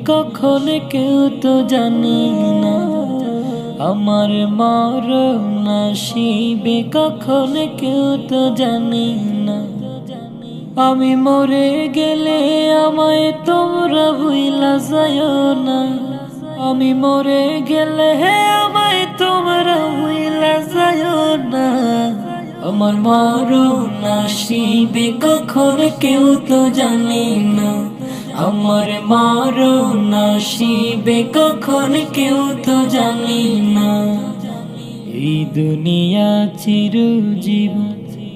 কখন কেউ তো জানি না, আমার মরণ নসিবে কখন কেউ তো জানি না। আমি মরে গেলে আমায় তোমরা ভুইলা যাইও না, আমি মরে গেলে আমায় তোমরা ভুইলা যাইও না। আমার মরণ নসিবে কখন কেউ তো জানি না, আমার মরণ নসিবে কখন কেউ তো জানি না। এই দুনিয়া চিরজীবন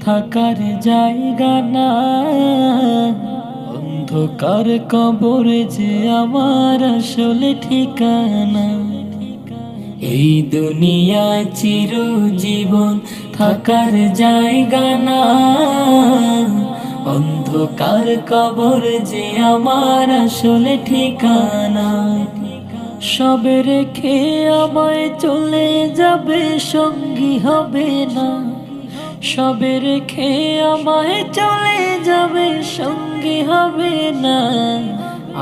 থাকার জায়গা না, অন্ধকার কবর যে আমার আসলে ঠিকানা। এই দুনিয়া চিরজীবন থাকার জায়গা না, অন্ধকার কবর যে আমার আসলে ঠিকানা। সবে রেখে আমায় চলে যাবে, সঙ্গী হবে না। সবে রেখে আমায় চলে যাবে, সঙ্গী হবে না।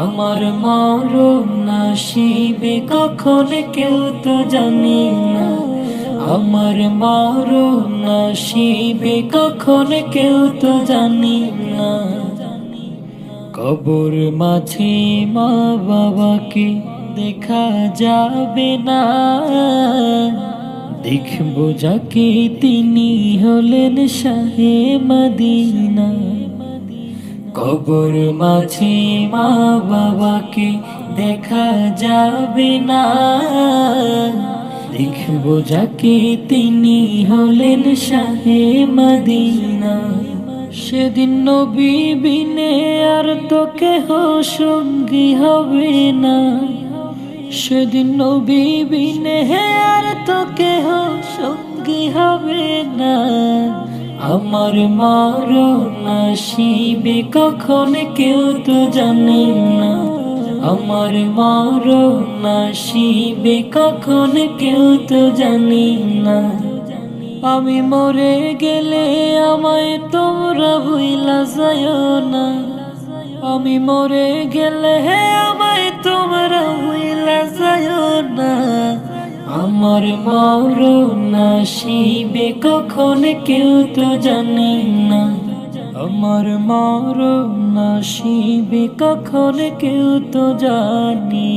আমার মরণ নসিবে কখন কেউ তো জানি না, আমার মরণ নসিবে কখন কেউ তো জানি না। কবর মাঝে মা বাবাকে দেখা যাবে না, দেখবো যাকে তিনি হলেন শাহে মদিনা। কবর মাঝে মা বাবাকে দেখা যাবে না, দেখবো যাকে তিনি হলেন শাহে মদিনা। সেদিন নবী বিনে আর তো কেহ সঙ্গী হবে না, সেদিন নবী বিনে আর তো কেহ সঙ্গী হবে না। আমার মরণ নসিবে কখন কেউ তো জানে না, আমার মরণ নসিবে কখন কেউ তো জানি না। আমি মরে গেলে আমায় তোমরা ভুইলা যাইও না, আমি মরে গেলে আমায় তোমরা ভুইলা যাইও না। আমার মরণ নসিবে কখন কেউ তো জানে না, আমার মরণ নসিবে কখন কেউ তো জানি